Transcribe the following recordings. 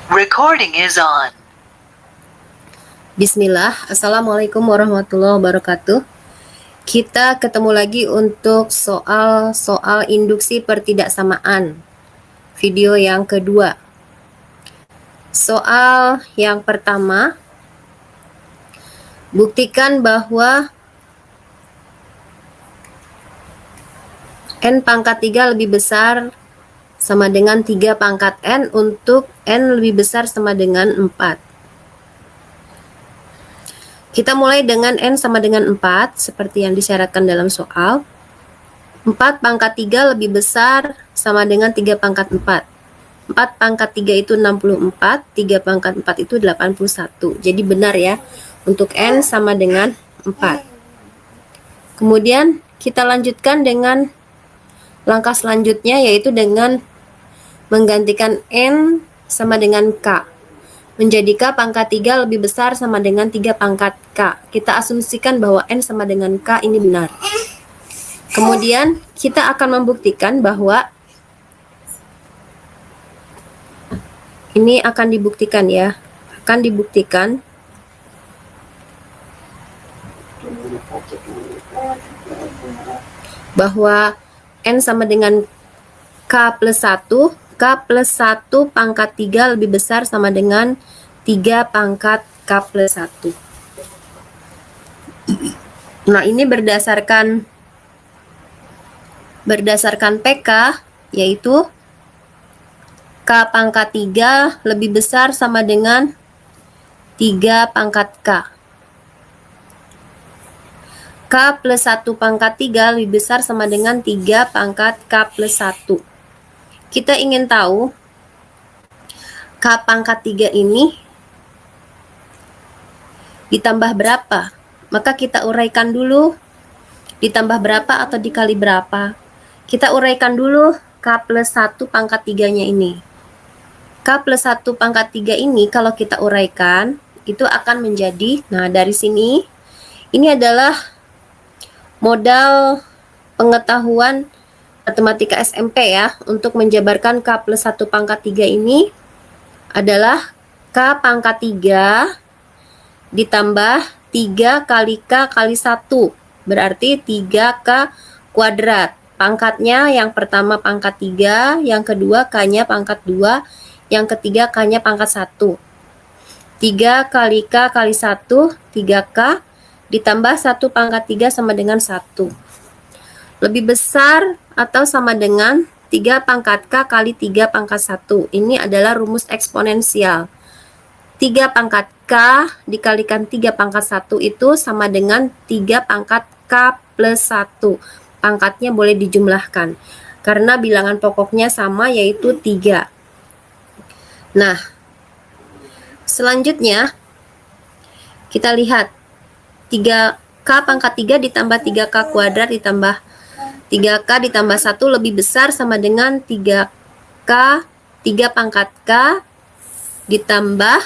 Recording is on. Bismillah, Assalamualaikum warahmatullahi wabarakatuh. Kita ketemu lagi untuk soal induksi pertidaksamaan. Video yang kedua. Soal yang pertama, buktikan bahwa n pangkat 3 lebih besar sama dengan 3 pangkat n untuk n lebih besar sama dengan 4. Kita mulai dengan n sama dengan 4, seperti yang disyaratkan dalam soal. 4 pangkat 3 lebih besar sama dengan 3 pangkat 4. 4 pangkat 3 itu 64, 3 pangkat 4 itu 81. Jadi benar ya, untuk n sama dengan 4. Kemudian kita lanjutkan dengan langkah selanjutnya, yaitu dengan menggantikan n sama dengan k. Menjadi k pangkat 3 lebih besar sama dengan 3 pangkat k. Kita asumsikan bahwa n sama dengan k ini benar. Kemudian kita akan membuktikan bahwa ini akan dibuktikan ya. Akan dibuktikan bahwa n sama dengan k plus 1, k plus 1 pangkat 3 lebih besar sama dengan 3 pangkat k plus 1. Nah, ini berdasarkan PK, yaitu k pangkat 3 lebih besar sama dengan 3 pangkat k. K plus 1 pangkat 3 lebih besar sama dengan 3 pangkat K plus 1. Kita ingin tahu K pangkat 3 ini ditambah berapa. Maka kita uraikan dulu ditambah berapa atau dikali berapa. Kita uraikan dulu K plus 1 pangkat 3-nya ini. K plus 1 pangkat 3 ini kalau kita uraikan, itu akan menjadi, nah dari sini, ini adalah modal pengetahuan matematika SMP ya, untuk menjabarkan K plus 1 pangkat 3 ini adalah K pangkat 3 ditambah 3 kali K kali 1, berarti 3K kuadrat. Pangkatnya yang pertama pangkat 3, yang kedua K-nya pangkat 2, yang ketiga K-nya pangkat 1. 3 kali K kali 1, 3K, ditambah 1 pangkat 3 sama dengan 1. Lebih besar atau sama dengan 3 pangkat K kali 3 pangkat 1. Ini adalah rumus eksponensial. 3 pangkat K dikalikan 3 pangkat 1 itu sama dengan 3 pangkat K plus 1. Pangkatnya boleh dijumlahkan, karena bilangan pokoknya sama, yaitu 3. Nah, selanjutnya kita lihat 3K pangkat 3 ditambah 3K kuadrat ditambah 3K ditambah 1 lebih besar sama dengan 3K, 3 pangkat K ditambah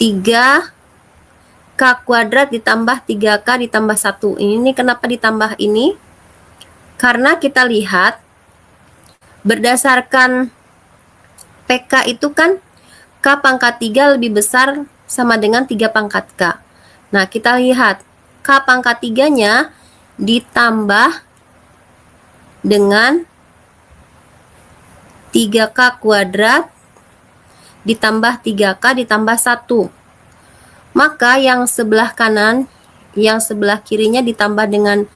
3K kuadrat ditambah 3K ditambah 1. Ini kenapa ditambah ini? Karena kita lihat berdasarkan PK itu kan K pangkat 3 lebih besar sama dengan 3 pangkat K. Nah, kita lihat K pangkat 3-nya ditambah dengan 3K kuadrat ditambah 3K ditambah 1. Maka yang sebelah kanan, yang sebelah kirinya ditambah dengan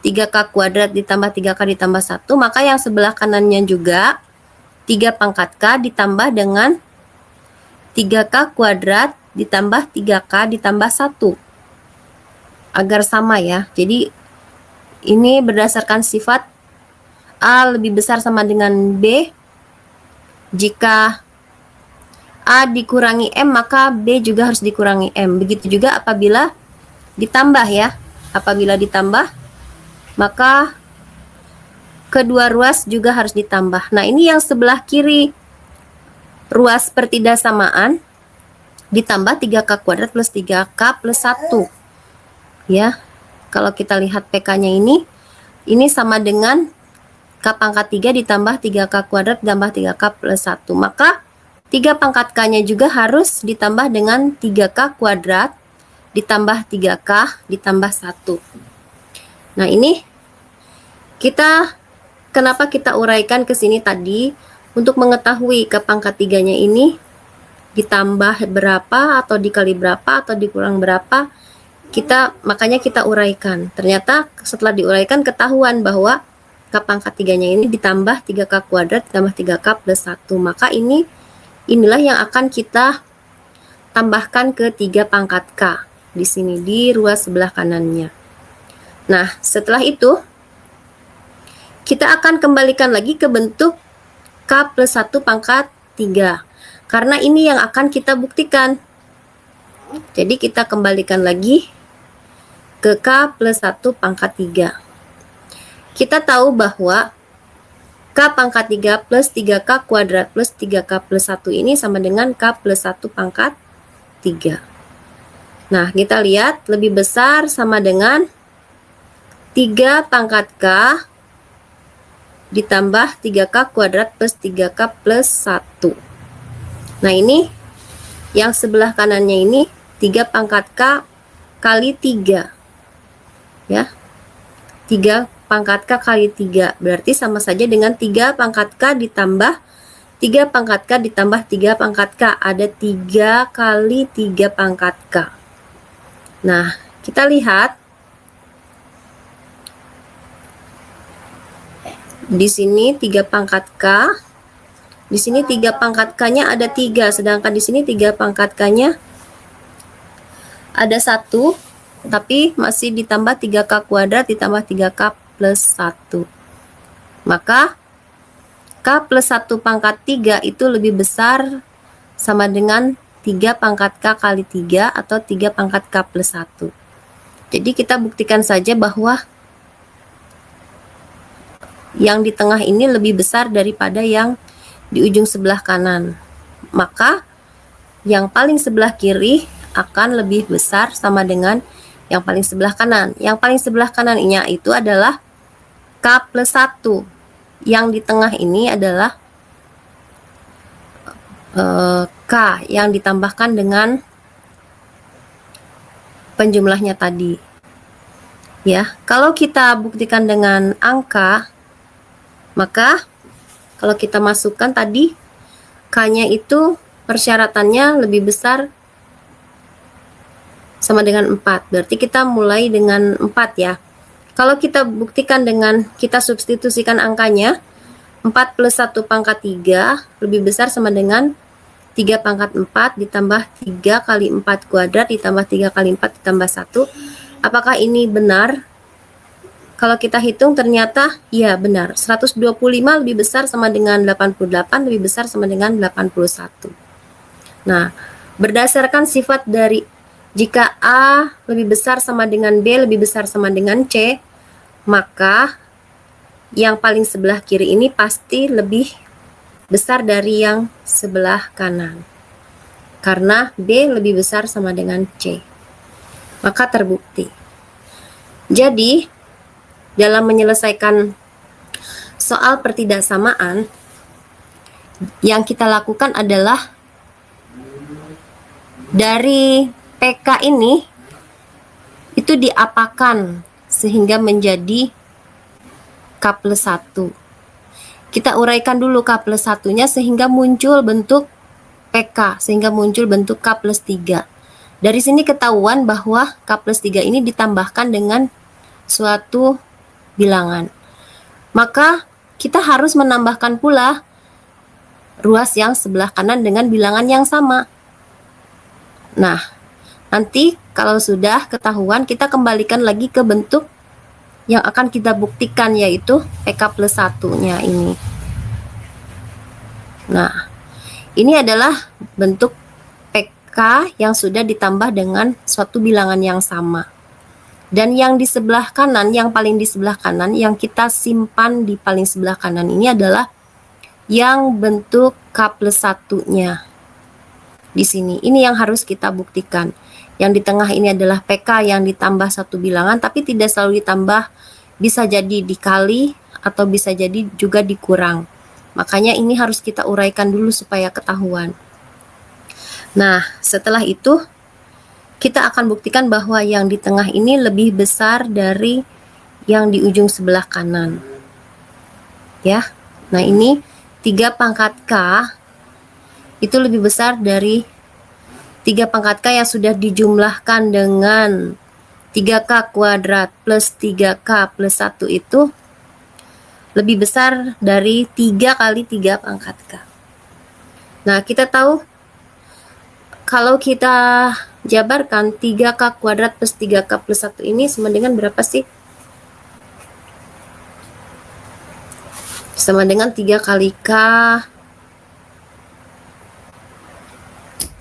3K kuadrat ditambah 3K ditambah 1. Maka yang sebelah kanannya juga 3 pangkat K ditambah dengan 3K kuadrat ditambah 3K ditambah 1. Agar sama ya. Jadi ini berdasarkan sifat A lebih besar sama dengan B. Jika A dikurangi M, maka B juga harus dikurangi M. Begitu juga apabila ditambah ya. Apabila ditambah, maka kedua ruas juga harus ditambah. Nah, ini yang sebelah kiri ruas pertidaksamaan ditambah 3K kuadrat plus 3K plus 1. Ya, kalau kita lihat PK-nya ini sama dengan K pangkat 3 ditambah 3K kuadrat ditambah 3K plus 1. Maka 3 pangkat K-nya juga harus ditambah dengan 3K kuadrat ditambah 3K ditambah 1. Nah, ini kenapa kita uraikan ke sini tadi? Untuk mengetahui K pangkat 3-nya ini ditambah berapa atau dikali berapa atau dikurang berapa, makanya kita uraikan. Ternyata setelah diuraikan ketahuan bahwa K pangkat 3-nya ini ditambah 3K kuadrat ditambah 3K plus 1. Maka inilah yang akan kita tambahkan ke 3 pangkat K di sini di ruas sebelah kanannya. Nah, setelah itu kita akan kembalikan lagi ke bentuk K plus 1 pangkat 3. Karena ini yang akan kita buktikan. Jadi kita kembalikan lagi ke K plus 1 pangkat 3. Kita tahu bahwa K pangkat 3 plus 3K kuadrat plus 3K plus 1 ini sama dengan K plus 1 pangkat 3. Nah, kita lihat lebih besar sama dengan 3 pangkat K ditambah 3K kuadrat plus 3K plus 1. Nah, ini yang sebelah kanannya ini 3 pangkat K kali 3. Ya. 3 pangkat K kali 3. Berarti sama saja dengan 3 pangkat K ditambah 3 pangkat K ditambah 3 pangkat K. Ada 3 kali 3 pangkat K. Nah, kita lihat. Di sini 3 pangkat K. Di sini 3 pangkat K-nya ada 3. Sedangkan di sini 3 pangkat K-nya ada 1. Tapi masih ditambah 3K kuadrat ditambah 3K plus 1. Maka K plus 1 pangkat 3 itu lebih besar sama dengan 3 pangkat K kali 3 atau 3 pangkat K plus 1. Jadi kita buktikan saja bahwa yang di tengah ini lebih besar daripada yang di ujung sebelah kanan. Maka yang paling sebelah kiri akan lebih besar sama dengan yang paling sebelah kanan. Yang paling sebelah kanannya itu adalah K plus 1. Yang di tengah ini adalah K yang ditambahkan dengan penjumlahnya tadi. Ya, kalau kita buktikan dengan angka, maka kalau kita masukkan tadi K-nya itu persyaratannya lebih besar sama dengan 4. Berarti kita mulai dengan 4 ya. Kalau kita buktikan dengan kita substitusikan angkanya, 4 plus 1 pangkat 3 lebih besar sama dengan 3 pangkat 4 ditambah 3 kali 4 kuadrat ditambah 3 kali 4 ditambah 1. Apakah ini benar? Kalau kita hitung ternyata ya benar. 125 lebih besar sama dengan 88 lebih besar sama dengan 81. Nah, berdasarkan sifat dari jika A lebih besar sama dengan B lebih besar sama dengan C, maka yang paling sebelah kiri ini pasti lebih besar dari yang sebelah kanan. Karena B lebih besar sama dengan C. Maka terbukti. Jadi, dalam menyelesaikan soal pertidaksamaan, yang kita lakukan adalah dari PK ini itu diapakan sehingga menjadi K plus 1. Kita uraikan dulu K plus 1-nya sehingga muncul bentuk PK, sehingga muncul bentuk K plus 3. Dari sini ketahuan bahwa K plus 3 ini ditambahkan dengan suatu bilangan. Maka kita harus menambahkan pula ruas yang sebelah kanan dengan bilangan yang sama. Nah, nanti kalau sudah ketahuan, kita kembalikan lagi ke bentuk yang akan kita buktikan, yaitu PK plus 1-nya ini. Nah, ini adalah bentuk PK yang sudah ditambah dengan suatu bilangan yang sama. Dan yang di sebelah kanan, yang paling di sebelah kanan, yang kita simpan di paling sebelah kanan ini adalah yang bentuk K plus 1-nya. Di sini, ini yang harus kita buktikan. Yang di tengah ini adalah PK yang ditambah satu bilangan, tapi tidak selalu ditambah bisa jadi dikali atau bisa jadi juga dikurang. Makanya ini harus kita uraikan dulu supaya ketahuan. Nah, setelah itu kita akan buktikan bahwa yang di tengah ini lebih besar dari yang di ujung sebelah kanan. Ya. Nah, ini 3 pangkat K itu lebih besar dari 3 pangkat K yang sudah dijumlahkan dengan 3K kuadrat plus 3K plus 1 itu lebih besar dari 3 kali 3 pangkat K. Nah, kita tahu kalau kita jabarkan 3K kuadrat plus 3K plus 1 ini sama dengan berapa sih? Sama dengan 3 kali K.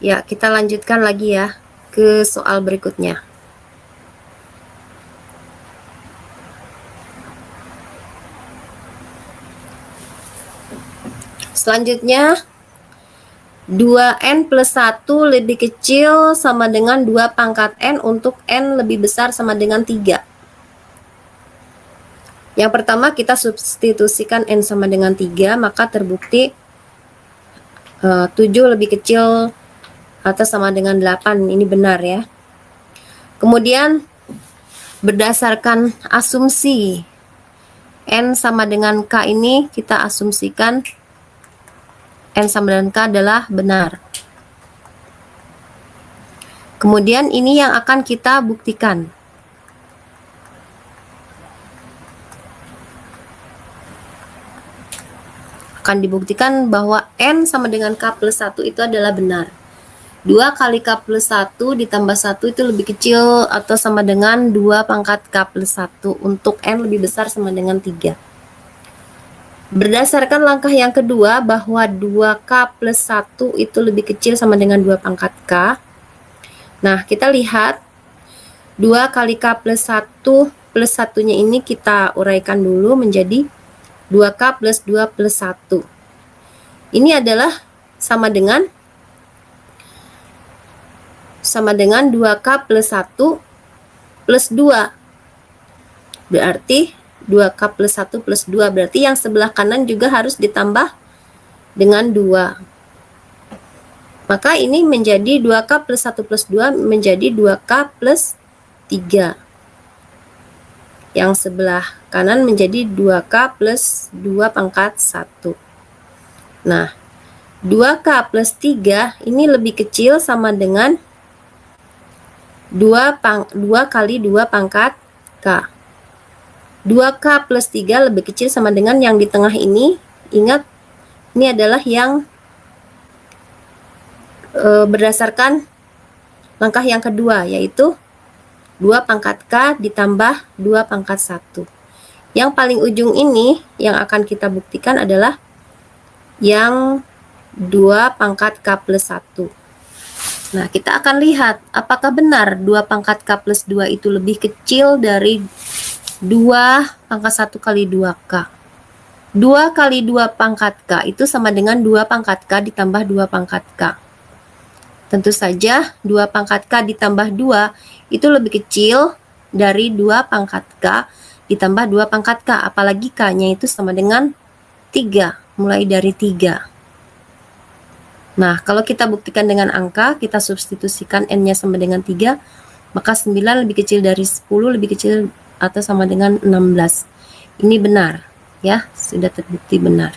Ya, kita lanjutkan lagi ya ke soal berikutnya. Selanjutnya, 2N plus 1 lebih kecil sama dengan 2 pangkat N untuk N lebih besar sama dengan 3. Yang pertama kita substitusikan N sama dengan 3, maka terbukti 7 lebih kecil atau sama dengan 8. Ini benar ya. Kemudian berdasarkan asumsi N sama dengan K ini, kita asumsikan N sama dengan K adalah benar. Kemudian ini yang akan kita buktikan. Akan dibuktikan bahwa N sama dengan K plus 1 itu adalah benar. 2 kali K plus 1 ditambah 1 itu lebih kecil atau sama dengan 2 pangkat K plus 1 untuk N lebih besar sama dengan 3. Berdasarkan langkah yang kedua bahwa 2K plus 1 itu lebih kecil sama dengan 2 pangkat K. Nah, kita lihat 2 kali K plus 1 plus 1-nya ini kita uraikan dulu menjadi 2K plus 2 plus 1. Ini adalah sama dengan 2K plus 1 plus 2. Berarti 2K plus 1 plus 2. Berarti yang sebelah kanan juga harus ditambah dengan 2. Maka ini menjadi 2K plus 1 plus 2 menjadi 2K plus 3. Yang sebelah kanan menjadi 2K plus 2 pangkat 1. Nah, 2K plus 3 ini lebih kecil sama dengan 2 kali 2 pangkat K. 2K plus 3 lebih kecil sama dengan yang di tengah ini. Ingat, ini adalah yang berdasarkan langkah yang kedua, yaitu 2 pangkat K ditambah 2 pangkat 1. Yang paling ujung ini yang akan kita buktikan adalah yang 2 pangkat K plus 1. Nah, kita akan lihat apakah benar 2 pangkat K plus 2 itu lebih kecil dari 2 pangkat 1 kali 2K. 2 kali 2 pangkat K itu sama dengan 2 pangkat K ditambah 2 pangkat K. Tentu saja 2 pangkat K ditambah 2 itu lebih kecil dari 2 pangkat K ditambah 2 pangkat K. Apalagi K-nya itu sama dengan 3, mulai dari 3. Nah, kalau kita buktikan dengan angka, kita substitusikan N-nya sama dengan 3, maka 9 lebih kecil dari 10 lebih kecil atau sama dengan 16. Ini benar, ya, sudah terbukti benar.